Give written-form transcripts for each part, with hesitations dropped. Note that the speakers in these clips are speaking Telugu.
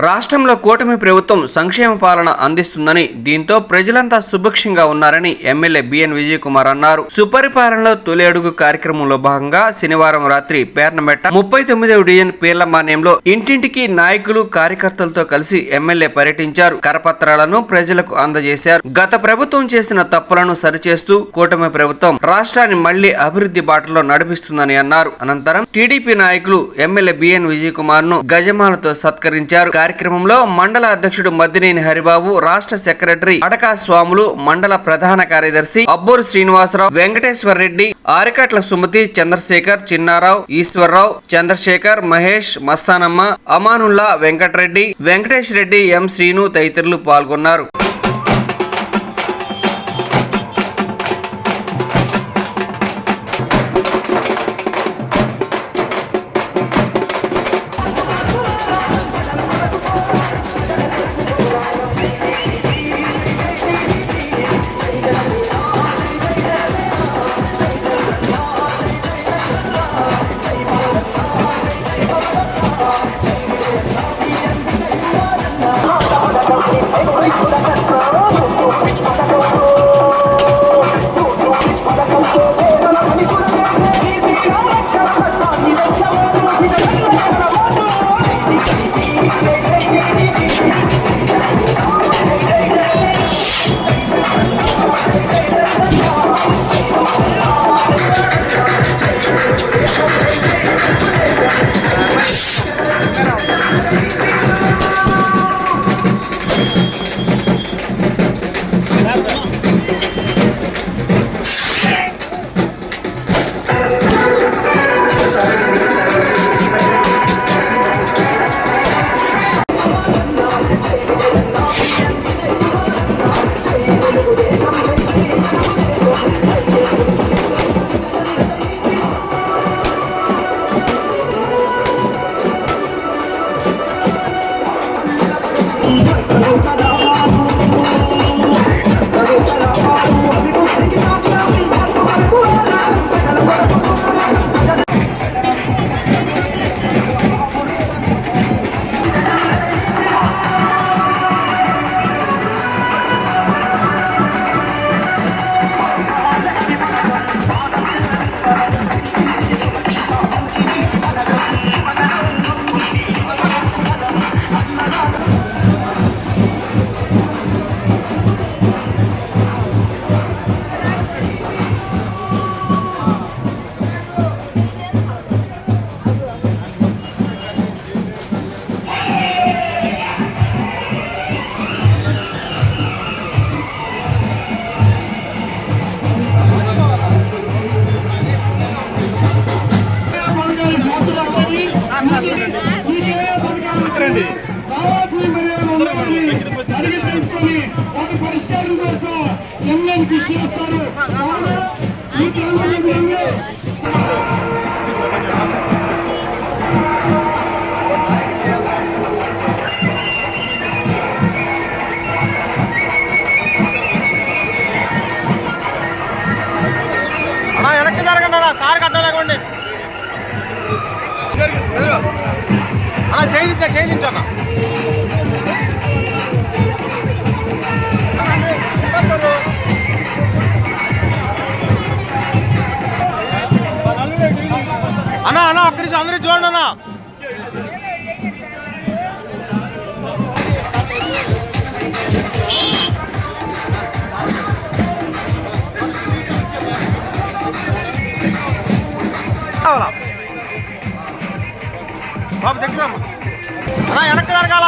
రాష్ట్రంలో కూటమి ప్రభుత్వం సంక్షేమ పాలన అందిస్తుందని, దీంతో ప్రజలంతా సుభిక్షంగా ఉన్నారని ఎమ్మెల్యే బిఎన్ విజయ్ కుమార్ అన్నారు. సుపరిపాలనలో తొలి అడుగు కార్యక్రమంలో భాగంగా శనివారం రాత్రి పేర్నమెట్ట 39వ డివిజన్ పీర్లమాన్యంలో ఇంటింటికి నాయకులు కార్యకర్తలతో కలిసి ఎమ్మెల్యే పర్యటించారు. కరపత్రాలను ప్రజలకు అందజేశారు. గత ప్రభుత్వం చేసిన తప్పులను సరిచేస్తూ కూటమి ప్రభుత్వం రాష్ట్రాన్ని మళ్లీ అభివృద్ధి బాటలో నడిపిస్తుందని అన్నారు. అనంతరం టీడీపీ నాయకులు ఎమ్మెల్యే బిఎన్ విజయ్ కుమార్ ను గజమాలతో సత్కరించారు. కార్యక్రమంలో మండల అధ్యక్షుడు మద్దినేని హరిబాబు, రాష్ట్ర సెక్రటరీ అడకా స్వాములు, మండల ప్రధాన కార్యదర్శి అబ్బూరు శ్రీనివాసరావు, వెంకటేశ్వర రెడ్డి, ఆరికట్ల సుమతి, చంద్రశేఖర్, చిన్నారావు, ఈశ్వరరావు, చంద్రశేఖర్, మహేష్, మస్తానమ్మ, అమానుల్లా, వెంకటరెడ్డి, వెంకటేష్ రెడ్డి, ఎం శ్రీను తదితరులు పాల్గొన్నారు. తెలుసుకొని వాటి పరిష్కారం కోసం ఎమ్మెల్యే కృషి చేస్తారు. ఈ ప్రాంతంలో వెనక్కి జరగండి అలా సార్ కట్టలేకండి అలా చేయించన్నా అన్నా అన్నా ఒక్కరి అందరూ చూడండి అన్నా. బాబు దగ్గర అన్నా వెనక్కి జరగాల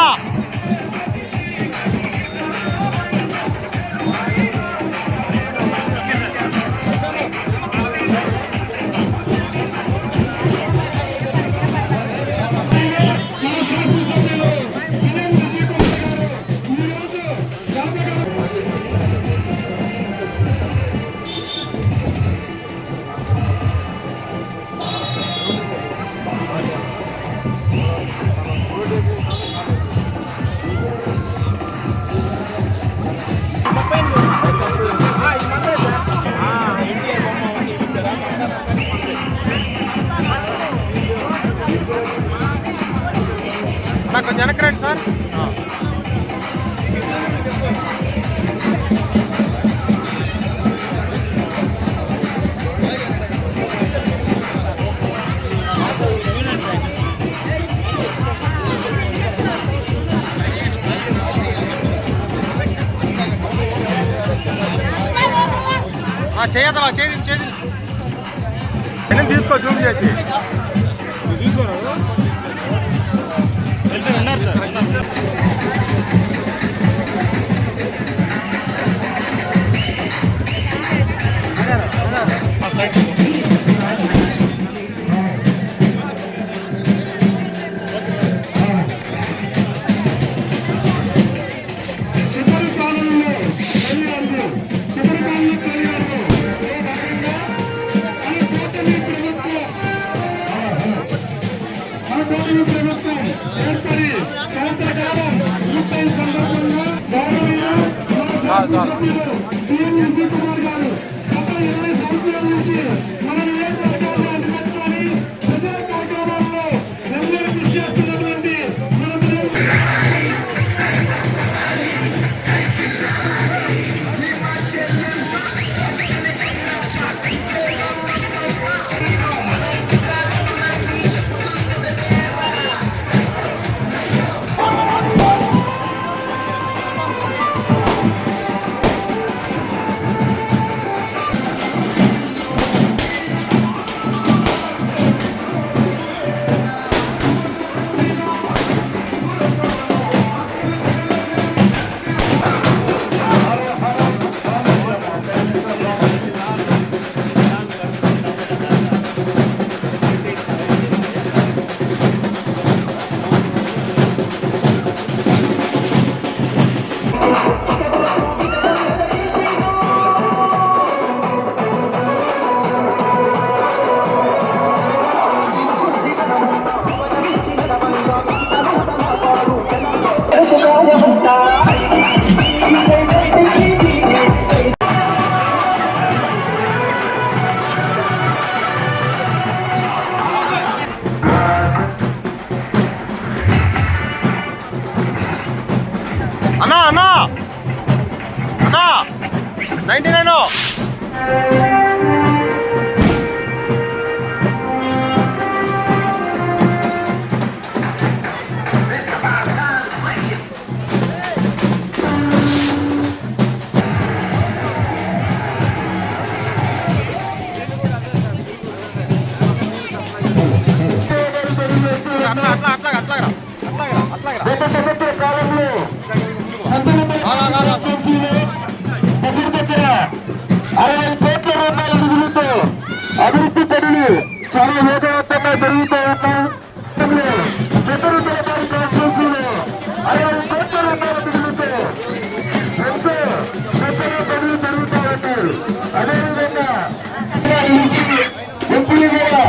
చేయదా చేది తీసుకో జూమ్ చేసి తీసుకోరు ఉన్నారు సార్. ప్రభుత్వం ఏర్పడి సంవత్సర కాలం పూర్తయిన సందర్భంగా గౌరవనీయులు బిఎన్ విజయ్ కుమార్ గారు గత 20 సంవత్సరాల నుంచి మన నియోజకవర్గాన్ని అడ్డుపెట్టుకొని ప్రజల కార్యక్రమాల్లో నెమ్మది కృషి చేస్తున్నటువంటి మన అన్నా అన్నా అన్నా 99 గత సంవత్సర కాలంలో దగ్గర 60 కోట్ల రూపాయల నిధులతో అభివృద్ధి పనులు చాలా వేగవంతంగా జరుగుతూ ఉన్నాయి. శతరు తలపాటి కాన్స్టిట్యూన్సీలో 60 కోట్ల రూపాయల నిధులతో ఎంతో పెద్దగా పనులు జరుగుతూ ఉన్నాయి. అదేవిధంగా ఎప్పుడు కూడా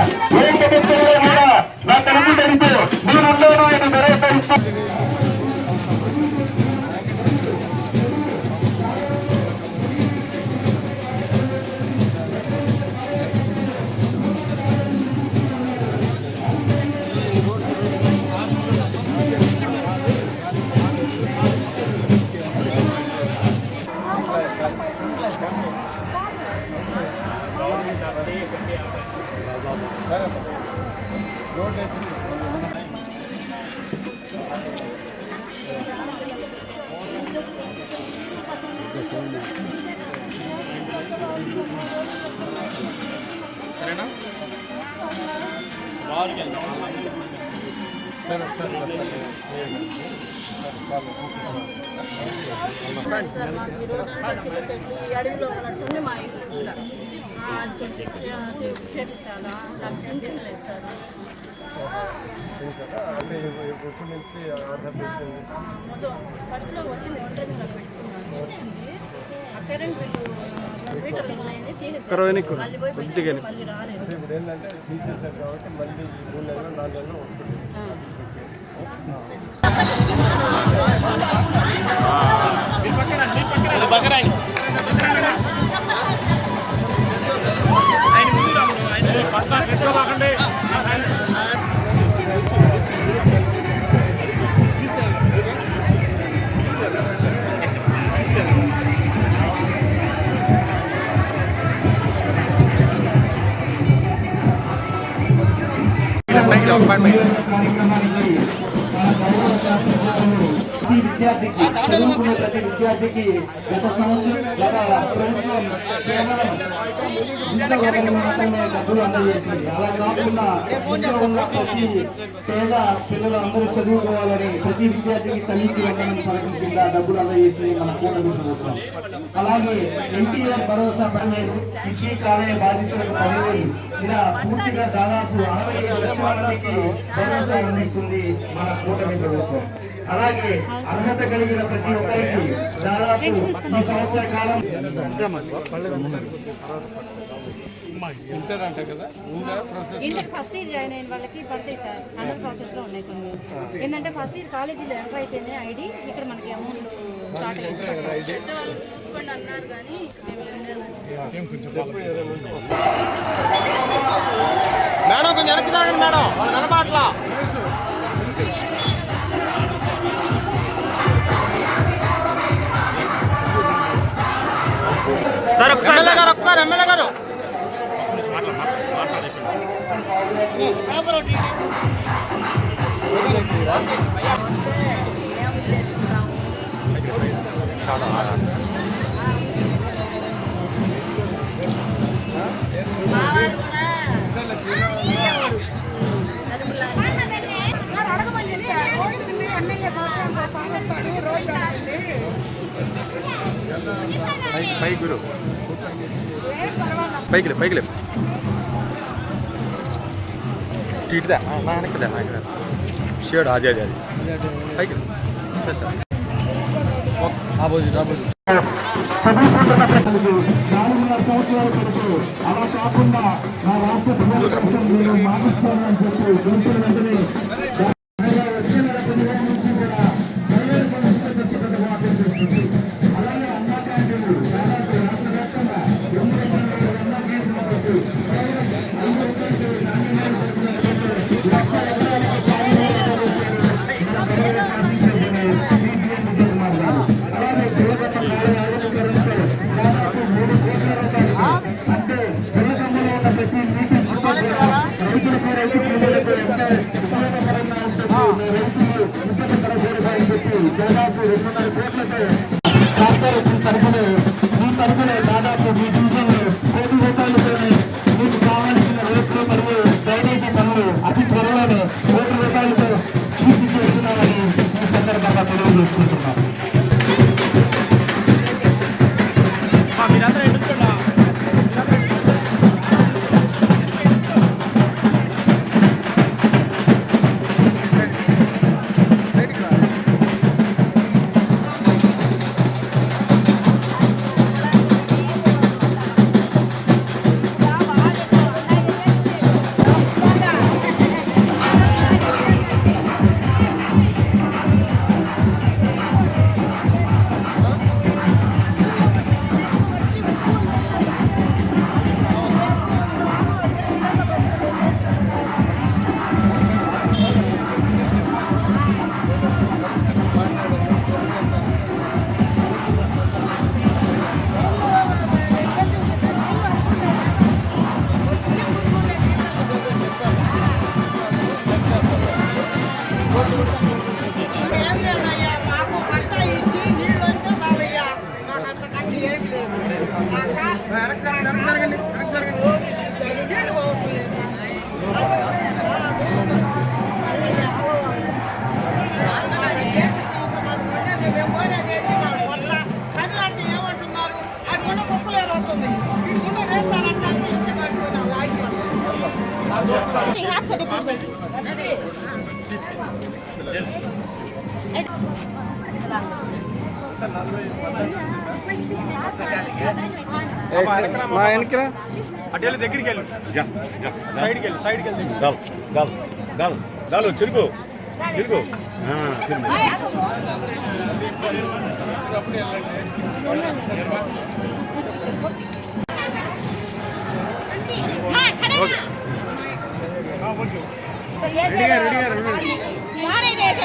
ఏ సమస్యలో కూడా నా తరపు జరిగితే నేనున్నాను అని మరొక సరేనా సార్ మాకు ఈ రోజంతా చిన్న చెట్లు ఈ అడవిలో ఉన్నట్టుండి మా ఇంట్లో చేపించాలా నాకు పెన్షన్ లేదు సార్. మొత్తం ఫస్ట్లో వచ్చింది ఒంటరి పెట్టుకున్నాను వచ్చింది ఆ కరెంట్ బిల్లు మీటర్లు ఉన్నాయని తీసేసి మళ్ళీ పోయి మళ్ళీ రాలేదు. ఇప్పుడు ఏంటంటే తీసేసారు కాబట్టి మళ్ళీ 3 నెలలు 4 నెలలు వస్తుంది. కార్యక్రమానికి మన గౌరవ శాసనసభ్యులు ప్రతి విద్యార్థికి గత ప్రభుత్వం కేవలం ఇంట్లో ఒకరికి మాత్రమే డబ్బులు అందజేసింది. అలా కాకుండా ఇంట్లో ఉన్న ప్రతి పేద పిల్లలు అందరూ చదువుకోవాలని ప్రతి విద్యార్థికి తల్లికి వందనం పథకం కింద డబ్బులు అందజేసింది మన కూటమి ప్రభుత్వం. అలాగే ఎన్టీఆర్ భరోసా 15,000, ఇంటి కాలేయ బాధితులకు 10,000, ఇలా పూర్తిగా దాదాపు 65 లక్షల మందికి భరోసా అందిస్తుంది మన కూటమి ప్రభుత్వం. అలాగే అర్హత కలిగిన ప్రతి ఒక్కరికి దాదాపు ఈ సంవత్సర కాలం ఇంటర్ ఫస్ట్ ఇయర్ జాయిన్ అయిన వాళ్ళకి పడతాయి సార్. అండర్ ప్రాసెస్ లో ఉన్నాయి కొన్ని. ఏంటంటే ఫస్ట్ ఇయర్ కాలేజీలో ఎంటర్ అయితేనే ఐడి ఇక్కడ మనకి అమౌంట్ స్టార్ట్ అయ్యింది. చూసుకోండి అన్నారు కానీ మేడం కొంచెం వెనక్కి తాగండి మేడం, వాళ్ళు కనబాట్లా. ఎమ్మెల్యే గారు ఒకసారి, ఎమ్మెల్యే గారు గురు పైకి పైకి టీట్దా వెనక్కిదా షేడ్ అదే అదే అది పైకి ఆపోజిట్ చదువుకుంటున్న ప్రజలకు 4.5 సంవత్సరాల కొరకు అలా కాకుండా నా రాష్ట్ర ప్రజల కోసం నేను మాటిస్తానని చెప్పి గెలిచిన వెంటనే వచ్చే నెల 15 నుంచి కూడా 10,000 సంవత్సరాల ఖచ్చితంగా వాటి చేస్తుంది. అలాగే అన్నా క్యాంటీన్లు దాదాపు రాష్ట్ర వ్యాప్తంగా 8 రకాల అన్నా క్యాంటీన్లు పెట్టి కేవలం 5 రూపాయలకి నాణ్యమైన లక్ష ఎకరాలకు చాలు సిపిఎం విజయ్ కుమార్ గారు. అలాగే తెల్లగొండ ఆధునీకరణతో దాదాపు 3 కోట్ల రూపాయలు అంటే తెల్లగొండలో ఉన్న ప్రతి మీటింగ్ చుట్టూ కూడా రైతులకు రైతు కూలీలకు ఎంత ఉపయోగకరంగా ఉంటుంది. రైతులు ఇబ్బంది పడకూడదని చెప్పి దాదాపు 2.5 కోట్లతో కార్పొరేషన్ తరఫున మీ తరఫున దాదాపు మీ డివిజన్లో 1 కోటి రూపాయలతోనే మీకు కావాల్సిన రోడ్లు మరియు డ్రైనేజీ పనులు అతి త్వరలోనే 1 కోటి రూపాయలతో పూర్తి చేస్తున్నామని ఈ సందర్భంగా తెలియజేసుకుంటున్నాం. మా వెనక్కి అటు దగ్గరికి వెళ్ళు, సైడ్కి వెళ్ళి సైడ్కి వెళ్ళి గాలు చిరుకు చిరుకు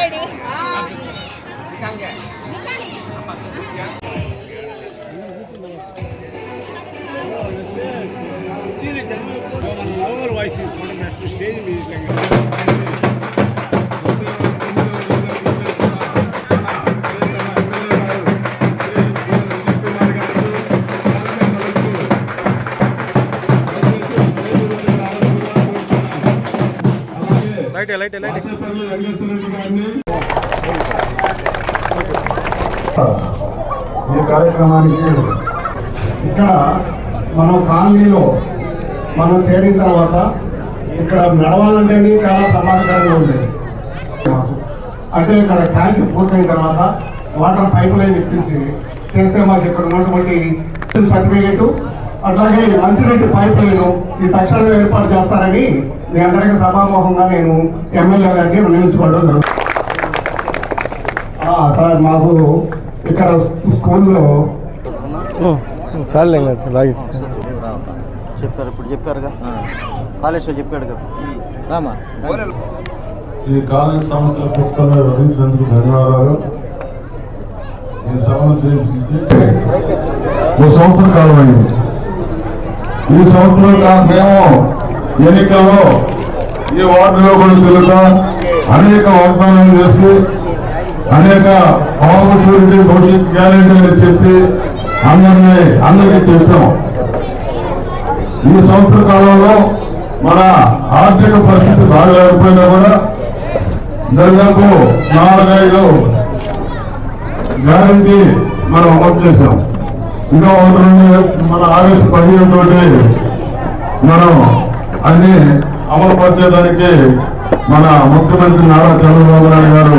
రెడీ వాయిస్ తీసుకోవడం నెక్స్ట్ స్టేజ్ మ్యూజిక్ లైట్ ఈ కార్యక్రమానికి ఇక్కడ మనం కాలనీలో మనం చేరిన తర్వాత ఇక్కడ నడవాలంటేనే చాలా ప్రమాదకరంగా ఉండేది. అంటే ఇక్కడ ట్యాంక్ పూర్తయిన తర్వాత వాటర్ పైప్ లైన్ ఎక్కించి చేస్తే మాకు ఇక్కడ ఉన్నటువంటి సర్టిఫికేట్ అట్లాగే మంచినీటి పైప్ లైన్ ఈ తక్షణమే ఏర్పాటు చేస్తారని మీ అందరికీ సభాముఖంగా నేను ఎమ్మెల్యే గారికి వినియోగించుకోవడం జరుగుతుంది. సార్ మాకు ఇక్కడ స్కూల్లో చెప్పారు ఇప్పుడు చెప్పారుగా కాళేశ్వర్ చెప్పాడు కదా. ఈ కాలేజ్ సంస్థల పుస్తకాలు వివరించినందుకు ధన్యవాదాలు. ఈ సభను ఉద్దేశించి ఓ సంవత్సర కాలం అయింది. ఈ సంవత్సరం మేము ఎన్నికల్లో ఈ వార్డులో కూడా తిరుగుతాం, అనేక వాగ్దానాలు చేసి అనేక ఆపర్చునిటీ భవిష్యత్ గ్యారెంటీ అని చెప్పి అందరికీ చెప్పాం. ఈ సంవత్సర కాలంలో మన ఆర్థిక పరిస్థితి బాగాలేకపోయినా కూడా దాదాపు 4-5 గ్యారెంటీ మనం అమలు చేశాం. ఇంకా 1-2 మన ఆగస్టు 15 తోటి మనం అన్ని అమలు పరిచేదానికి మన ముఖ్యమంత్రి నారా చంద్రబాబు నాయుడు గారు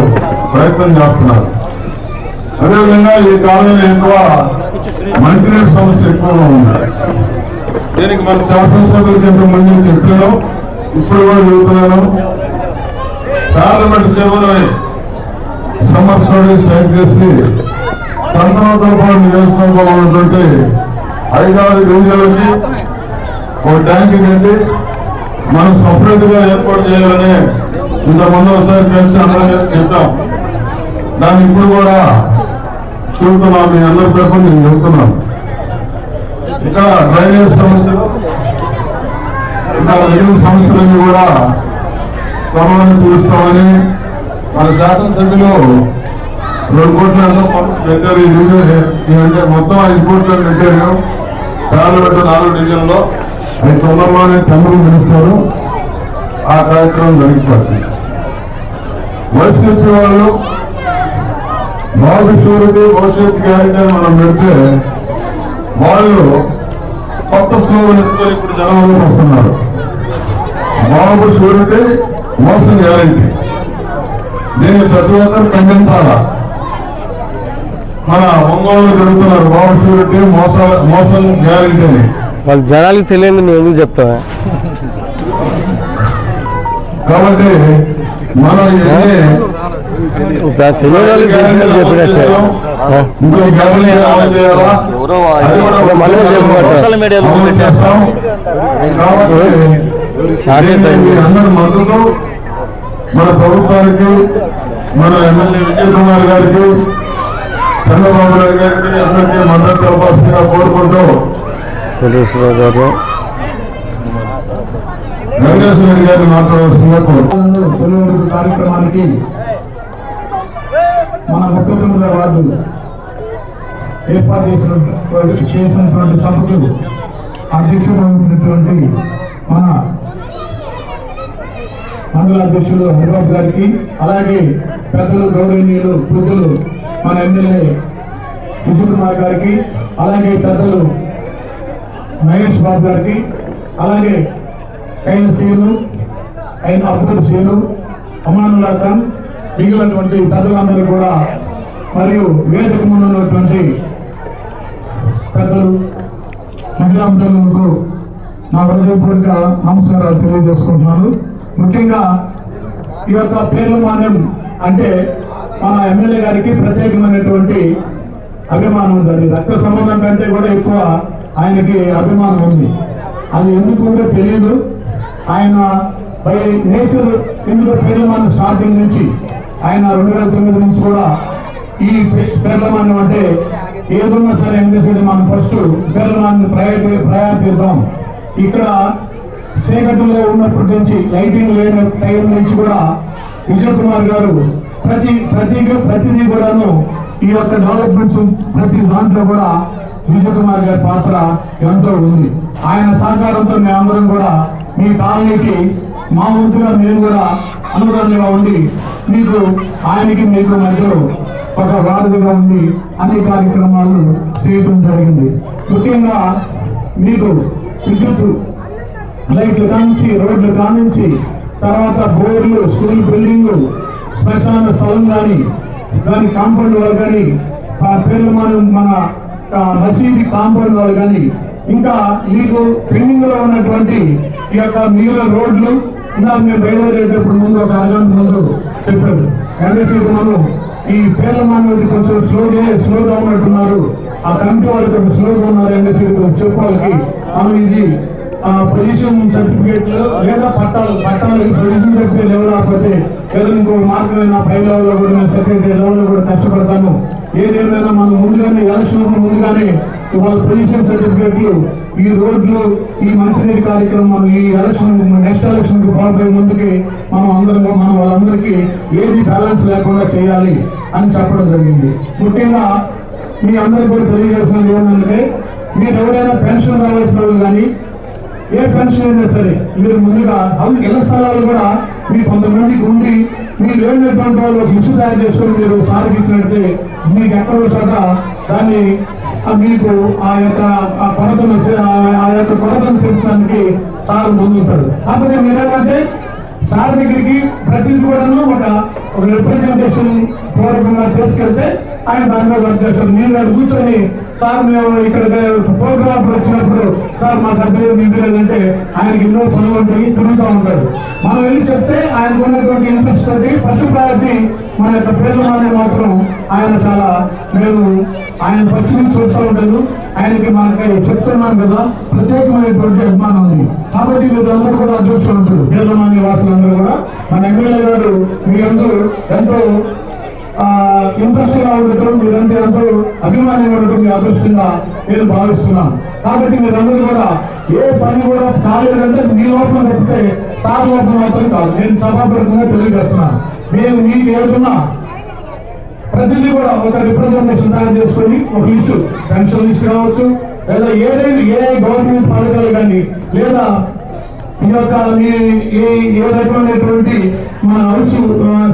ప్రయత్నం చేస్తున్నారు. అదేవిధంగా ఈ కాలంలో ఎక్కువ మంచినీటి సమస్య ఎక్కువగా ఉంది. దీనికి మన శాసనసభ్యులకి ఎంతమంది చెప్పాను, ఇప్పుడు కూడా చెబుతున్నాను. పార్లమెంట్ చెరువులని సమ్మర్ స్టోరేజ్ టైప్ చేసి సంతానోపాధి నియోజకవర్గంలో ఉన్నటువంటి 5-6 డివిజన్లకి ఒక ట్యాంక్ కట్టి మనం సపరేట్ గా ఏర్పాటు చేయాలని ఇంతకుముందు ఒకసారి కలిసి అందరం చెప్పాం. దాన్ని ఇప్పుడు కూడా చెబుతున్నాం, మీ అందరి తరఫున నేను చెబుతున్నాను. ఇక్కడ డ్రైనేజ్ సమస్యలు, ఇంకా మిగిలిన సమస్యలన్నీ కూడా త్వరలో తీరుస్తామని మన శాసనసభ్యులు 2 కోట్ల పెట్టారు. ఈ డివిజన్ అంటే మొత్తం 5 కోట్లు పెట్టారు. పార్లమెంట్ 4 డివిజన్లో అది తొందరలోనే టెండర్లు పిలుస్తారు. ఆ కార్యక్రమం జరిగిపోతుంది. వైసీపీ వాళ్ళు బాబు షూరిటీ భవిష్యత్ గ్యారెంటీ మనం పెడితే వాళ్ళు కొత్త స్లోగన్ ఎత్తుకొని ఇప్పుడు జనంలోకి వస్తున్నారు. బాబు షూరిటీ మోసం గ్యారెంటీ. దీన్ని ప్రతి ఒక్కరు ఖండించాలా. మన ఒంగోలు జరుగుతున్నారు బాబు షూరిటీ మోసం గ్యారెంటీ అని. వాళ్ళు జనాలకు తెలియదు, నువ్వు ఎందుకు చెప్తావా? కాబట్టి మనం అందరి మద్దతు మన ప్రభుత్వానికి, మన ఎమ్మెల్యే విజయ్ కుమార్ గారికి, చంద్రబాబు నాయుడు గారికి అందరికీ మద్దతు తెలపాల్సిందిగా కోరుకుంటూ వెంకటేశ్వర రెడ్డి గారిని మాట్లాడాల్సిందిగా కోరుకుంటున్నాను. కార్యక్రమానికి మన 39వ వార్డు ఏర్పాటు చేసినటువంటి సభకు అధ్యక్షుడు వహించినటువంటి మన మండల అధ్యక్షులు హరిబాబు గారికి, అలాగే పెద్దలు గౌరవనీయులు పూజలు మన ఎమ్మెల్యే విజయ్ కుమార్ గారికి, అలాగే పెద్దలు మహేష్ బాబు గారికి, అలాగే అయిన సీను, అయిన అబ్దుల్ సీను, అమానుల్లా ఖాన్, మిగిలినటువంటి పెద్దలందరూ కూడా, మరియు వేదిక ముందు ఉన్నటువంటి పెద్దలు మహిళా మిత్రులకు నా హృదయపూర్వక నమస్కారాలు తెలియజేసుకుంటున్నాను. ముఖ్యంగా ఈ యొక్క పేర్ల మాన్యం అంటే మన ఎమ్మెల్యే గారికి ప్రత్యేకమైనటువంటి అభిమానం ఉంది. రక్త సంబంధం కంటే కూడా ఎక్కువ ఆయనకి అభిమానం ఉంది. అది ఎందుకు కూడా తెలియదు. ఆయన బై నేచర్ ఎందుకు పేర్ల మాన్యం స్టార్టింగ్ నుంచి ఆయన 2009 నుంచి కూడా ఈ పేర్ల మాన్యం అంటే ఏదున్నా సరే ఏం చేసేది, మనం ఫస్ట్ పేర్ల మాన్యం ప్రయారిటీ ఇద్దాం. ఇక్కడ చీకటిలో ఉన్నప్పటి నుంచి లైటింగ్ లేని టైం నుంచి కూడా విజయ్ కుమార్ గారు ప్రతిదీ కూడాను ఈ యొక్క డెవలప్మెంట్స్ ప్రతి దాంట్లో కూడా విజయ్ కుమార్ గారి పాత్ర ఎంతో ఉంది. ఆయన సహకారంతో మేమందరం కూడా మీ కాలనీకి మా వంతుగా మేము కూడా అనుగుణంగా ఉండి ఆయనకి మీకు మధ్యలో ఒక వారధిగా ఉండి అన్ని కార్యక్రమాలు చేయడం జరిగింది. ముఖ్యంగా మీకు విద్యుత్ లైట్లు కానించి, రోడ్లు కానించి, తర్వాత బోర్లు, స్కూల్ బిల్డింగ్, శ్మశాన స్థలం కానీ దాని కాంపౌండ్ వాళ్ళు కానీ, పేర్లు మన మసీది కాంపౌండ్ వాళ్ళు కానీ, ఇంకా మీకు పెండింగ్ లో ఉన్నటువంటి ఈ యొక్క మిగిలిన రోడ్లు ఇలా మేము బయలుదేరేటప్పుడు ముందు ఒక అరగంట ముందు చెప్పారు. మనం ఈ పేర్లమానది కొంచెం స్లోగా ఉన్నట్టున్నారు, ఆ కమిటీ వాళ్ళు కొంచెం స్లోగా ఉన్నారు అనేసి చెప్పాలకి మనం ఇది పొజిషన్ సర్టిఫికేట్ లేదా పట్టాలకి పొజిషన్ సర్టిఫికేట్ లేకపోతే ఏదో ఇంకో మార్గమైనా పై లెవెల్లో కూడా నేను సెక్రటరీ లెవెల్లో కూడా కష్టపడతాను. ఏదేమైనా మనం ముందుగానే ఎలక్షన్ ముందుగానే వాళ్ళ పొజిషన్ సర్టిఫికేట్లు, ఈ రోడ్లు, ఈ మంచినీటి కార్యక్రమం, ఈ ఎలక్షన్ నెక్స్ట్ ఎలక్షన్ కి పోతే ముందుకి మనం వాళ్ళందరికీ ఏది బ్యాలెన్స్ లేకుండా చేయాలి అని చెప్పడం జరిగింది. ముఖ్యంగా మీ అందరికీ కూడా తెలియజేసినది ఏంటంటే, మీరు ఎవరైనా పెన్షన్ రావాల్సిన వాళ్ళు కానీ, ఏ పెన్షన్ అయినా సరే మీరు ముందుగా ఇళ్ల స్థలాలు కూడా మీరు కొంతమందికి ఉండి మీరు లేనటువంటి వాళ్ళు లిస్టు తయారు చేసుకొని మీరు సార్కి ఇచ్చినట్టే మీకు ఎక్కడో చోట దాన్ని మీకు ఆ యొక్క కొరతను తీర్చడానికి సార్ ముందుంటారు. కాకపోతే మీరేంటంటే సార్ దగ్గరికి ప్రతిదీ కూడాను ఒక రిప్రజెంటేషన్ పూర్వకంగా తీసుకెళ్తే ఆయన దానిలో వర్క్ చేస్తారు. మీరు కూర్చొని సార్ మేము ఇక్కడ ప్రోగ్రామ్ వచ్చినప్పుడు సార్ మా దగ్గర నిధులేదంటే ఆయనకి ఎన్నో పనులు ఉంటాయి, తిరుగుతూ ఉంటారు. మనం వెళ్ళి చెప్తే ఆయనకు ఉన్నటువంటి ఇంట్రెస్ట్ తోటి ఫస్ట్ ప్రయారిటీ మన యొక్క పేదవాడిని మాత్రం మేము ఆయన పచ్చిని చూస్తూ ఉంటాను. ఆయనకి మనకి చెప్తున్నాం కదా, ప్రత్యేకమైనటువంటి అభిమానం ఉంది. కాబట్టి మీరు అందరూ కూడా అదృష్టం ఉంటారు. పేదవాణి వాసులందరూ కూడా మన ఎమ్మెల్యే గారు మీ అందరూ ఎంతో ఇంట్రెస్ట్ గా ఉండటం, మీరంటే ఎంతో అభిమానంగా ఉండటం మీ అదృష్టంగా నేను భావిస్తున్నాను. కాబట్టి మీరందరూ కూడా ఏ పని కూడా కాలేదంటే మీ లోపల తప్పితే సార్ లోపల మాత్రం కాదు. నేను సభాపూర్వకంగా తెలియజేస్తున్నాను. మేము మీకు ఏడుతున్నా ప్రతిదీ కూడా ఒక రిప్రజెంటేషన్ తయారు చేసుకొని ఒక లిస్టు, పెన్షన్ లిస్ట్ కావచ్చు, లేదా ఏ గవర్నమెంట్ పథకాలు కానీ, లేదా ఈ యొక్క ఏ రకమైనటువంటి మన హౌస్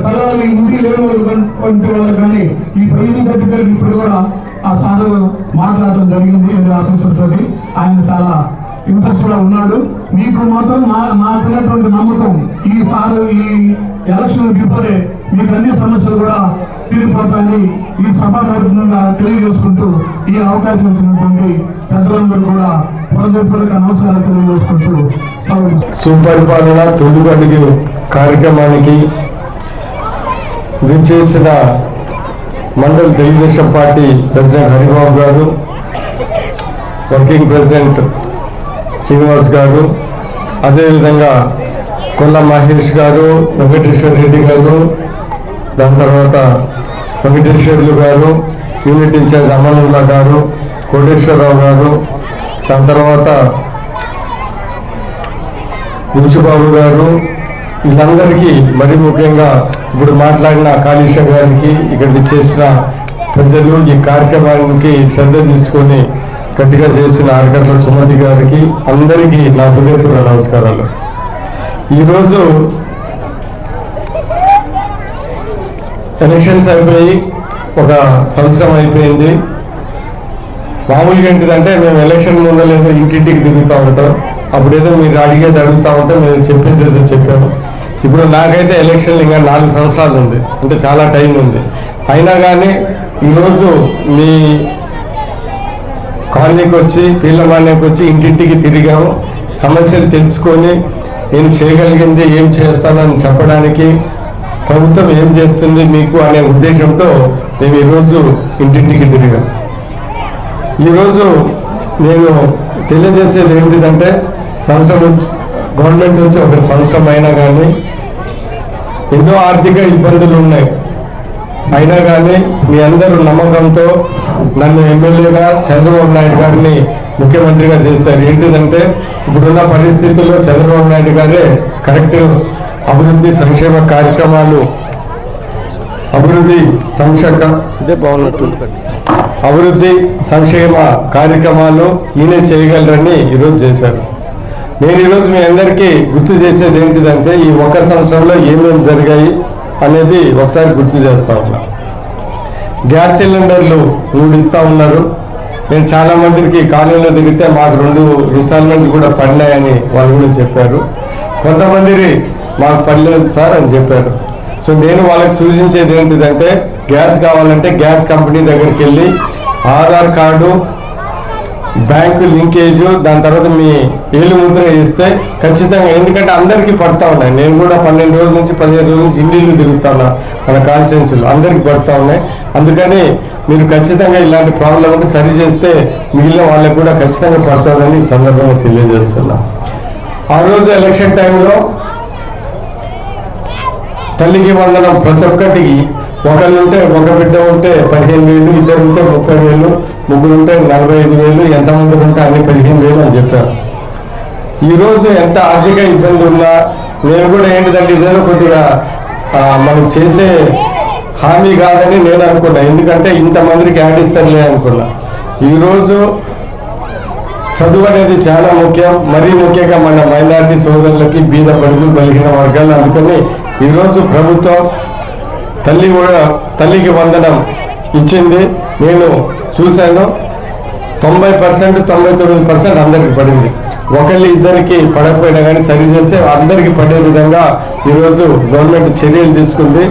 స్థలాలు ఇంటి లేనటువంటి వాళ్ళు కానీ ఈ ప్రయోజన సర్టిఫికేట్ ఇప్పుడు కూడా ఆ సార్ మాట్లాడటం జరిగింది. ఆఫీసర్తో ఆయన చాలా ఇంట్రెస్ట్ కూడా ఉన్నాడు. మీకు మాత్రం నాకున్నటువంటి నమ్మకం ఈ సార్ ఈ ఎలక్షన్ ఇప్పుడే మీకు అన్ని సమస్యలు కూడా తీరిపోతాయని ఈ సభాపూర్వకంగా తెలియజేసుకుంటూ ఈ అవకాశం ఇచ్చినటువంటి పెద్దలందరూ కూడా హృదయపూర్వక నమస్కారాలు తెలియజేసుకుంటూ సుపరిపాలన తొలి అడుగు కార్యక్రమానికి విచ్చేసిన మండల తెలుగుదేశం పార్టీ ప్రెసిడెంట్ హరిబాబు గారు, వర్కింగ్ ప్రెసిడెంట్ శ్రీనివాస్ గారు, అదేవిధంగా కొల్ల మహేష్ గారు, వెంకటేశ్వర రెడ్డి గారు, దాని తర్వాత వెంకటేశ్వర్లు గారు, యూనిట్ ఇన్ఛార్జ్ అమనుల్లా గారు, కోటేశ్వరరావు గారు, దాని తర్వాత గుంచుబాబు గారు, వీళ్ళందరికీ మరి ముఖ్యంగా ఇప్పుడు మాట్లాడిన కాళేశ్వర గారికి, ఇక్కడ చేసిన ప్రజలు ఈ కార్యక్రమానికి శ్రద్ధ తీసుకొని గట్టిగా చేసిన ఆర్గట్ల సుమతి గారికి అందరికీ నా హృదయపూర్వక నమస్కారాలు. ఈరోజు ఎలక్షన్స్ అయిపోయి ఒక సంవత్సరం అయిపోయింది. మామూలుగా ఏంటిదంటే మేము ఎలక్షన్ ముందు లేదో ఇంటింటికి తిరుగుతూ ఉంటాం. అప్పుడేదో మీరు అడిగేది అడుగుతూ ఉంటే మేము చెప్పేది ఏదో చెప్పాము. ఇప్పుడు నాకైతే ఎలక్షన్ ఇంకా 4 సంవత్సరాలు ఉంది, అంటే చాలా టైం ఉంది. అయినా కానీ ఈరోజు మీ కాలనీకి వచ్చి, పీళ్ళమాన్యకి వచ్చి ఇంటింటికి తిరిగాము. సమస్యలు తెలుసుకొని నేను చేయగలిగింది ఏం చేస్తానని చెప్పడానికి, ప్రభుత్వం ఏం చేస్తుంది మీకు అనే ఉద్దేశంతో మేము ఈరోజు ఇంటింటికి తిరిగాం. ఈరోజు నేను తెలియజేసేది ఏంటిదంటే, సంవత్సరం గవర్నమెంట్ నుంచి ఒక సంవత్సరం అయినా కానీ ఎన్నో ఆర్థిక ఇబ్బందులు ఉన్నాయి. అయినా కానీ మీ అందరూ నమ్మకంతో నన్ను ఎమ్మెల్యేగా చంద్రబాబు నాయుడు గారిని ముఖ్యమంత్రిగా చేశారు. ఏంటిదంటే ఇప్పుడున్న పరిస్థితుల్లో చంద్రబాబు నాయుడు గారే కరెక్ట్ అభివృద్ధి సంక్షేమ కార్యక్రమాలు అభివృద్ధి సంక్షేమ కార్యక్రమాలు ఈయన చేయగలరని ఈరోజు చేశారు. నేను ఈరోజు మీ అందరికీ గుర్తు చేసేది ఏంటిదంటే ఈ ఒక్క సంవత్సరంలో ఏమేమి జరిగాయి అనేది ఒకసారి గుర్తు చేస్తా ఉన్నా. గ్యాస్ సిలిండర్లు 3 ఇస్తా ఉన్నారు. నేను చాలా మందికి కాలనీలో దిగితే మాకు 2 ఇన్స్టాల్మెంట్లు కూడా పడినాయని వాళ్ళు కూడా చెప్పారు. కొంతమంది మాకు పడలేదు సార్ అని చెప్పారు. సో నేను వాళ్ళకి సూచించేది ఏంటిదంటే గ్యాస్ కావాలంటే గ్యాస్ కంపెనీ దగ్గరికి వెళ్ళి ఆధార్ కార్డు, బ్యాంకు లింకేజ్, దాని తర్వాత మీ ఏలు ముద్ర ఇస్తే ఖచ్చితంగా, ఎందుకంటే అందరికీ పడతా ఉన్నాయి. నేను కూడా 12 రోజుల నుంచి 15 రోజుల నుంచి ఇల్లు తిరుగుతా ఉన్నా, మన కాన్స్టిట్యున్సీలో అందరికీ పడతా ఉన్నాయి. అందుకని మీరు ఖచ్చితంగా ఇలాంటి ప్రాబ్లం సరి చేస్తే మిగిలిన వాళ్ళకి కూడా ఖచ్చితంగా పడుతుందని ఈ సందర్భంగా తెలియజేస్తున్నా. ఆ రోజు ఎలక్షన్ టైంలో తల్లికి వందనం ప్రతి ఒక్కటికి, ఒకళ్ళు ఉంటే ఒక బిడ్డ ఉంటే 15,000, 2 ఉంటే 30,000, 3 ఉంటే 45,000, ఎంతమంది ఉంటే అన్ని 15,000 అని చెప్పారు. ఈరోజు ఎంత ఆర్థిక ఇబ్బంది ఉన్నా నేను కూడా ఏంటిదంటే ఇదేదో కొద్దిగా మనం చేసే హామీ కాదని నేను అనుకున్నా. ఎందుకంటే ఇంతమందికి యాడ్ ఇస్తారులే అనుకున్నా. ఈరోజు చదువు అనేది చాలా ముఖ్యం, మరీ ముఖ్యంగా మన మైనారిటీ సోదరులకి, బీద బడుగులు బలిగిన వర్గాలు. అందుకని ఈరోజు ప్రభుత్వం తల్లికి వందనం ఇచ్చింది. నేను చూశాను, 90%, 99% అందరికి పడింది. ఒకళ్ళు ఇద్దరికి పడకపోయినా కానీ సరి చేస్తే అందరికి పడే విధంగా ఈరోజు గవర్నమెంట్ చర్యలు తీసుకుంది.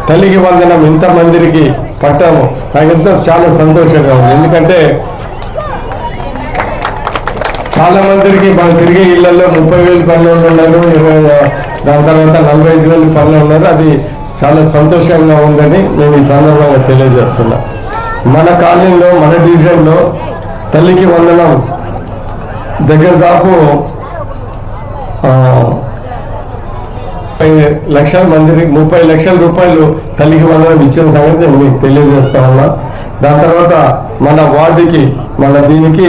తల్లికి వందనం ఇంతమందికి పట్టాము, నాకెంతో చాలా సంతోషంగా ఉంది. ఎందుకంటే చాలా మందికి మనం తిరిగే ఇళ్లలో 30,000 పనులు ఉన్నారు, దాని తర్వాత 45,000 పనులు ఉన్నారు. అది చాలా సంతోషంగా ఉందని నేను ఈ సందర్భంగా తెలియజేస్తున్నా. మన కాలనీలో, మన డివిజన్లో తల్లికి వందనం దగ్గర దాపు 30 లక్షల మందికి 30 లక్షల రూపాయలు తల్లికి వందనం ఇచ్చిన సంగతి నేను మీకు తెలియజేస్తా ఉన్నా. దాని తర్వాత మన వార్డుకి, మన దీనికి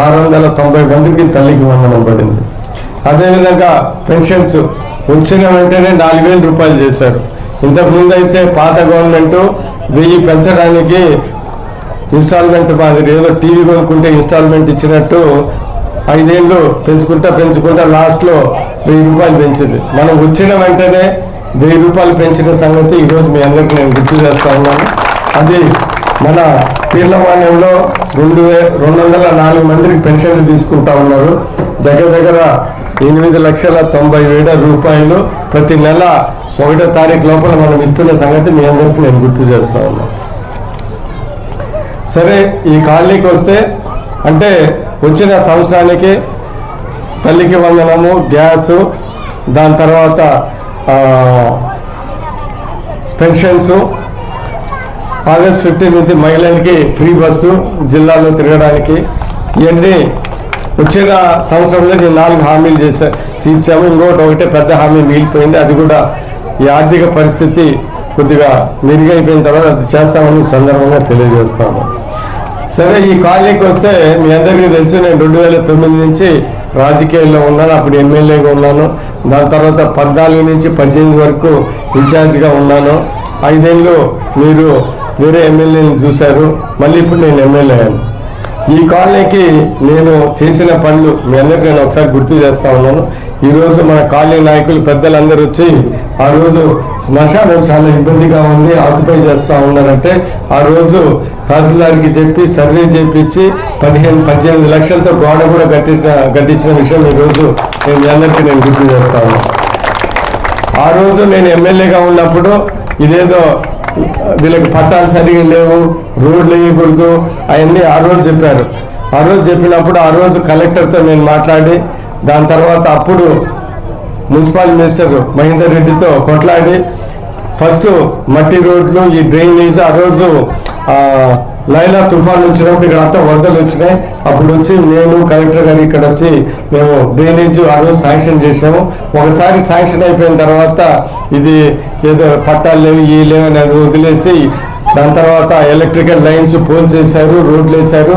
690 మందికి తల్లికి వందనం పడింది. అదేవిధంగా పెన్షన్స్ వచ్చిన వెంటనే 4,000 రూపాయలు చేశారు. ఇంతకుముందు అయితే పాత గవర్నమెంట్ 1000 పెంచడానికి ఇన్స్టాల్మెంట్ మాదిరి ఏదో టీవీ కొనుక్కుంటే ఇన్స్టాల్మెంట్ ఇచ్చినట్టు 5 ఏళ్ళు పెంచుకుంటా లాస్ట్లో 1000 రూపాయలు పెంచింది. మనం వచ్చిన వెంటనే 1000 రూపాయలు పెంచిన సంగతి ఈరోజు మీ అందరికీ నేను గుర్తు చేస్తా ఉన్నాను. అది మన పీర్లమాన్యంలో 204 మందికి పెన్షన్లు తీసుకుంటా ఉన్నారు. దగ్గర 8,90,000 రూపాయలు ప్రతి నెల 1వ తారీఖు లోపల మనం ఇస్తున్న సంగతి మీ అందరికీ నేను గుర్తు చేస్తా ఉన్నా. సరే, ఈ కాలనీకి వస్తే అంటే వచ్చిన సంవత్సరానికి తల్లికి వందనము, గ్యాసు, దాని తర్వాత పెన్షన్స్, ఆగస్ట్ 15 నుంచి మహిళలకి ఫ్రీ బస్సు జిల్లాలో తిరగడానికి, ఇవన్నీ వచ్చిన సంవత్సరంలో నేను 4 హామీలు తీర్చాము. ఒకటే పెద్ద హామీ మిగిలిపోయింది. అది కూడా ఈ ఆర్థిక పరిస్థితి కొద్దిగా మెరుగైపోయిన తర్వాత అది చేస్తామని సందర్భంగా తెలియజేస్తాము. సరే, ఈ కాలనీకి వస్తే మీ అందరికీ తెలుసు, నేను 2009 నుంచి రాజకీయాల్లో ఉన్నాను. అప్పుడు ఎమ్మెల్యేగా ఉన్నాను. దాని తర్వాత 14 నుంచి 18 వరకు ఇన్ఛార్జిగా ఉన్నాను. 5 ఏళ్ళు మీరు వేరే ఎమ్మెల్యేని చూశారు. మళ్ళీ ఇప్పుడు నేను ఎమ్మెల్యే అయ్యాను. ఈ కాలనీకి నేను చేసిన పనులు మీ అందరికీ నేను ఒకసారి గుర్తు చేస్తా ఉన్నాను. ఈరోజు మన కాలనీ నాయకులు పెద్దలందరూ వచ్చి ఆ రోజు శ్మశానం చాలా ఇబ్బందిగా ఉంది, ఆక్యుపై చేస్తూ ఉన్నారంటే ఆ రోజు తహసీల్దార్కి చెప్పి సర్వే చేయించి 15-18 లక్షలతో గోడ కూడా కట్టించిన విషయం ఈరోజు నేను మీ అందరికీ నేను గుర్తు చేస్తా ఉన్నాను. ఆ రోజు నేను ఎమ్మెల్యేగా ఉన్నప్పుడు ఇదేదో వీళ్ళకి పట్టాలు సరిగా లేవు, రోడ్లు వేయకూడదు అవన్నీ ఆ రోజు చెప్పారు. ఆ రోజు చెప్పినప్పుడు ఆ రోజు కలెక్టర్తో నేను మాట్లాడి, దాని తర్వాత అప్పుడు మున్సిపల్ మినిస్టర్ మహేందర్ రెడ్డితో కొట్లాడి ఫస్ట్ మట్టి రోడ్లు, ఈ డ్రైనేజ్ ఆ రోజు లైలా తుఫాన్ వచ్చినప్పుడు ఇక్కడ అంతా వరదలు వచ్చినాయి. అప్పుడు వచ్చి నేను కలెక్టర్ గారు ఇక్కడ వచ్చి మేము డ్రైనేజ్ ఆ రోజు శాంక్షన్ చేసాము. ఒకసారి శాంక్షన్ అయిపోయిన తర్వాత ఇది ఏదో పట్టాలు లేవు ఈ లేవు అని వదిలేసి దాని తర్వాత ఎలక్ట్రికల్ లైన్స్ పోల్స్ వేశారు, రోడ్లు వేశారు,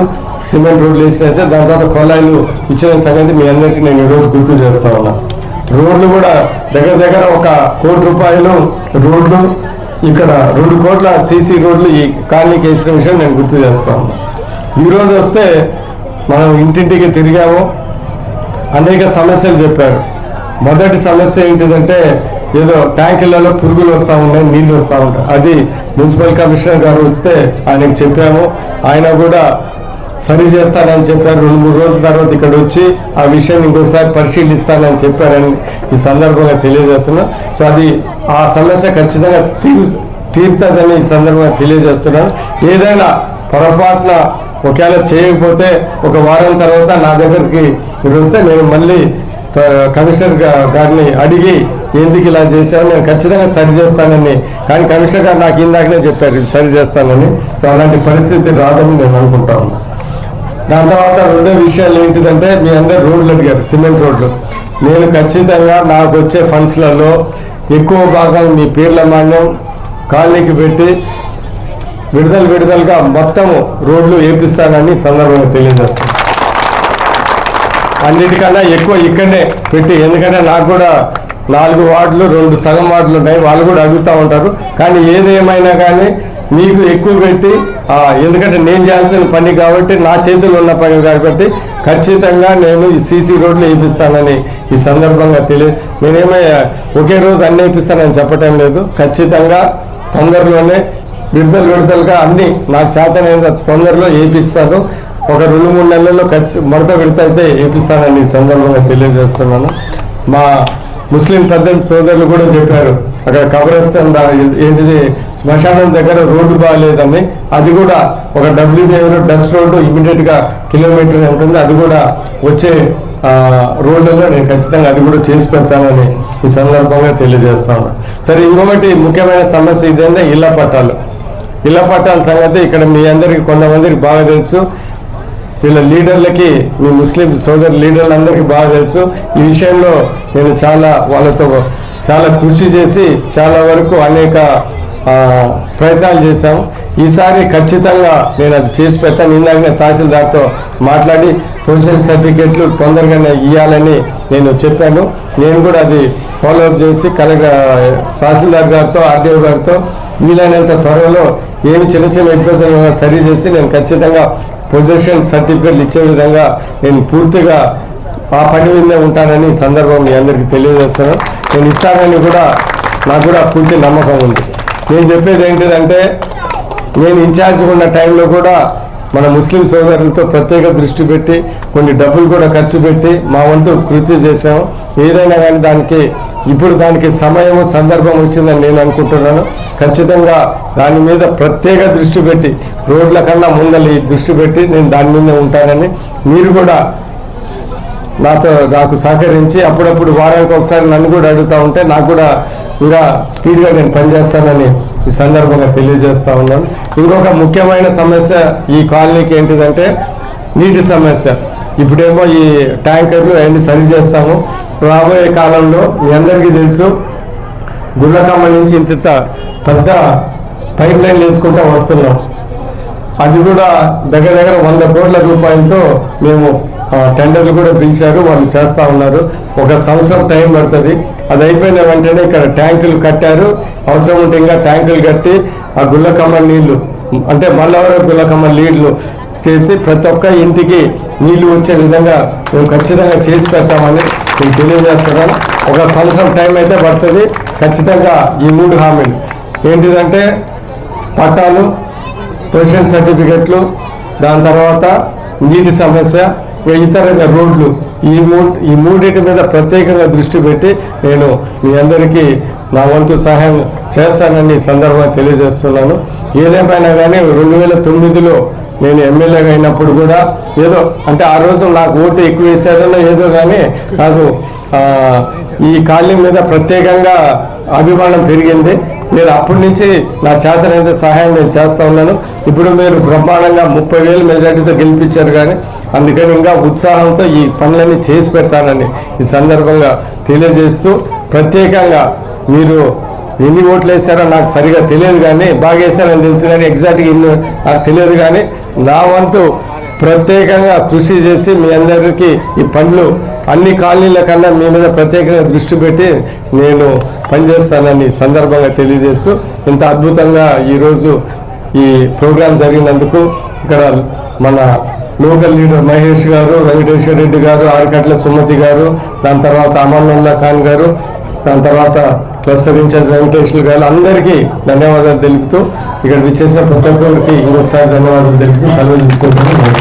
సిమెంట్ రోడ్లు వేసేసారు. దాని తర్వాత కొలాయిలు ఇచ్చిన సంగతి మీ అందరికీ నేను ఈరోజు గుర్తు చేస్తా ఉన్నా. రోడ్లు కూడా దగ్గర దగ్గర 1 కోటి రూపాయలు రోడ్లు, ఇక్కడ 2 కోట్ల సీసీ రోడ్లు ఈ కాలనీకి వేసిన విషయం నేను గుర్తు చేస్తా ఉన్నా. ఈరోజు వస్తే మనం ఇంటింటికి తిరిగాము, అనేక సమస్యలు చెప్పారు. మొదటి సమస్య ఏంటిదంటే ఏదో ట్యాంకులలో పురుగులు వస్తూ ఉన్నాయి, నీళ్లు వస్తూ ఉంటాయి. అది మున్సిపల్ కమిషనర్ గారు వస్తే ఆయనకు చెప్పాము, ఆయన కూడా సరి చేస్తానని చెప్పారు. 2-3 రోజుల తర్వాత ఇక్కడ వచ్చి ఆ విషయం ఇంకొకసారి పరిశీలిస్తానని చెప్పారని ఈ సందర్భంగా తెలియజేస్తున్నా. సో అది ఆ సమస్య ఖచ్చితంగా తీరుతుందని ఈ సందర్భంగా తెలియజేస్తున్నాను. ఏదైనా పొరపాటున ఒకవేళ చేయకపోతే 1 వారం తర్వాత నా దగ్గరికి మీరు వస్తే నేను మళ్ళీ కమిషనర్ గారిని అడిగి ఎందుకు ఇలా చేశాను, నేను ఖచ్చితంగా సరి చేస్తానని. కానీ కమిషనర్ గారు నాకు ఇందాకనే చెప్పారు ఇది సరి చేస్తానని. సో అలాంటి పరిస్థితి రాదని నేను అనుకుంటా ఉన్నాను. దాని తర్వాత రెండో విషయాలు ఏంటిదంటే మీ అందరు రోడ్లు అడిగారు, సిమెంట్ రోడ్లు. నేను ఖచ్చితంగా నాకు వచ్చే ఫండ్స్లలో ఎక్కువ భాగం మీ పేర్ల మాన్యం కాలనీకి పెట్టి విడుదలుగా మొత్తం రోడ్లు వేపిస్తానని సందర్భంగా తెలియజేస్తాను. అన్నిటికన్నా ఎక్కువ ఇక్కడనే పెట్టి, ఎందుకంటే నాకు కూడా 4 వార్డులు 2 సగం వార్డులు ఉన్నాయి, వాళ్ళు కూడా అడుగుతూ ఉంటారు. కానీ ఏదేమైనా కానీ మీకు ఎక్కువ పెట్టి, ఎందుకంటే నేను చేయాల్సిన పని కాబట్టి నా చేతుల్లో ఉన్న పని కాబట్టి ఖచ్చితంగా నేను ఈ సీసీ రోడ్లు వేయిస్తానని ఈ సందర్భంగా నేనేమో ఒకే రోజు అన్ని వేయిస్తానని చెప్పటం లేదు. ఖచ్చితంగా తొందరలోనే విడుదలుగా అన్ని నాకు చేతనైన తొందరలో వేయిస్తాను. ఒక 2-3 నెలల్లో మడత విడత అయితే వేయిస్తానని ఈ సందర్భంగా తెలియజేస్తున్నాను. మా ముస్లిం పెద్దలు సోదరులు కూడా చెప్పారు, అక్కడ కబరస్థాన్ ఏంటిది శ్మశానం దగ్గర రోడ్డు బాగాలేదని, అది కూడా ఒక WBI డస్ట్ రోడ్డు ఇమీడియట్ గా కిలోమీటర్ ఉంటుంది, అది కూడా వచ్చే రోడ్లలో నేను ఖచ్చితంగా అది కూడా చేసి పెడతానని ఈ సందర్భంగా తెలియజేస్తాను. సరే, ఇంకొకటి ముఖ్యమైన సమస్య ఇదేంటే ఇళ్ల పట్టాల సంగతి ఇక్కడ మీ అందరికి కొంతమందికి బాగా తెలుసు, వీళ్ళ లీడర్లకి, మీ ముస్లిం సోదరు లీడర్లందరికీ బాగా తెలుసు. ఈ విషయంలో నేను వాళ్ళతో చాలా కృషి చేసి చాలా వరకు అనేక ప్రయత్నాలు చేశాము. ఈసారి ఖచ్చితంగా నేను అది చేసి పెడతాను. ఇందాకనే తహసీల్దార్తో మాట్లాడి పొజిషన్ సర్టిఫికేట్లు తొందరగానే ఇవ్వాలని నేను చెప్పాను. నేను కూడా అది ఫాలోఅప్ చేసి తహసీల్దార్ గారితో ఆర్డీఓ గారితో వీలైనంత త్వరలో ఏమి చిన్న ఇబ్బందులు సరి చేసి నేను ఖచ్చితంగా పొజిషన్ సర్టిఫికేట్లు ఇచ్చే విధంగా నేను పూర్తిగా ఆ పని మీదే ఉంటానని సందర్భం మీ అందరికీ తెలియజేస్తాను. నేను ఇస్తానని కూడా నాకు కూడా పూర్తి నమ్మకం ఉంది. నేను చెప్పేది ఏంటిదంటే, నేను ఇన్ఛార్జ్ ఉన్న టైంలో కూడా మన ముస్లిం సోదరులతో ప్రత్యేక దృష్టి పెట్టి కొన్ని డబ్బులు కూడా ఖర్చు పెట్టి మా వంతు కృషి చేశాము. ఏదైనా కానీ దానికి సమయము సందర్భం వచ్చిందని నేను అనుకుంటున్నాను. ఖచ్చితంగా దాని మీద ప్రత్యేక దృష్టి పెట్టి రోడ్ల కన్నా ముందలి దృష్టి పెట్టి నేను దాని మీద ఉంటానని, మీరు కూడా నాకు సహకరించి అప్పుడప్పుడు వారానికి ఒకసారి నన్ను కూడా అడుగుతూ ఉంటే నాకు కూడా ఇంకా స్పీడ్గా నేను పనిచేస్తానని ఈ సందర్భంగా తెలియజేస్తా ఉన్నాను. ఇంకొక ముఖ్యమైన సమస్య ఈ కాలనీకి ఏంటిదంటే నీటి సమస్య. ఇప్పుడేమో ఈ ట్యాంకర్లు అవన్నీ సరి చేస్తాము. రాబోయే కాలంలో మీ అందరికీ తెలుసు, గుళ్ళకమ్మ నుంచి ఇంత పెద్ద పైప్ లైన్ వేసుకుంటూ వస్తున్నాం. అది కూడా దగ్గర 100 కోట్ల రూపాయలతో మేము టెండర్లు కూడా పిలిచారు, వాళ్ళు చేస్తూ ఉన్నారు. 1 సంవత్సరం టైం పడుతుంది. అది అయిపోయిన వెంటనే ఇక్కడ ట్యాంకులు కట్టారు. అవసరం ఉంటే ఇంకా ట్యాంకులు కట్టి ఆ గుళ్ళకమ్మ నీళ్లు అంటే మల్లవరం గుళ్ళకమ్మ నీళ్లు చేసి ప్రతి ఒక్క ఇంటికి నీళ్లు వచ్చే విధంగా మేము ఖచ్చితంగా చేసి పెడతామని నేను తెలియజేస్తున్నాను. 1 సంవత్సరం టైం అయితే పడుతుంది. ఖచ్చితంగా ఈ 3 హామీలు ఏంటిదంటే పట్టాలు, పొజిషన్ సర్టిఫికెట్లు, దాని తర్వాత నీటి సమస్య, ఇతర రోడ్లు, ఈ మూడింటి మీద ప్రత్యేకంగా దృష్టి పెట్టి నేను మీ అందరికీ నా వంతు సహాయం చేస్తానని సందర్భంగా తెలియజేస్తున్నాను. ఏదేమైనా కానీ 2009లో నేను ఎమ్మెల్యేగా అయినప్పుడు కూడా ఏదో అంటే ఆ రోజు నాకు ఓటు ఎక్కువ వేసారో ఏదో కానీ నాకు ఈ కాలనీ మీద ప్రత్యేకంగా అభిమానం పెరిగింది. నేను అప్పటి నుంచి నా చేతనైతే సహాయం నేను చేస్తూ ఉన్నాను. ఇప్పుడు మీరు బ్రహ్మాండంగా 30,000 మెజార్టీతో గెలిపించారు, కానీ అందుకని ఇంకా ఉత్సాహంతో ఈ పనులన్నీ చేసి పెడతానని ఈ సందర్భంగా తెలియజేస్తూ, ప్రత్యేకంగా మీరు ఎన్ని ఓట్లు వేసారో నాకు సరిగా తెలియదు, కానీ బాగా వేసారని తెలుసు, కానీ ఎగ్జాక్ట్గా ఇన్ని నాకు తెలియదు. కానీ నా వంతు ప్రత్యేకంగా కృషి చేసి మీ అందరికీ ఈ పనులు అన్ని కాలనీల కన్నా మీ మీద ప్రత్యేకంగా దృష్టి పెట్టి నేను పనిచేస్తానని సందర్భంగా తెలియజేస్తూ, ఇంత అద్భుతంగా ఈరోజు ఈ ప్రోగ్రాం జరిగినందుకు ఇక్కడ మన లోకల్ లీడర్ మహేష్ గారు, వెంకటేశ్వర రెడ్డి గారు, ఆరికట్ల సుమతి గారు, దాని తర్వాత అమనుల్లా ఖాన్ గారు, దాని తర్వాత క్లస్టర్ ఇన్ఛార్జ్ వెంకటేశ్వర గారు, అందరికీ ధన్యవాదాలు తెలుపుతూ, ఇక్కడ విచ్చేసిన ప్రతి ఒక్కరికి ఇంకొకసారి ధన్యవాదాలు తెలుపుతూ సెలవు తీసుకుంటాను.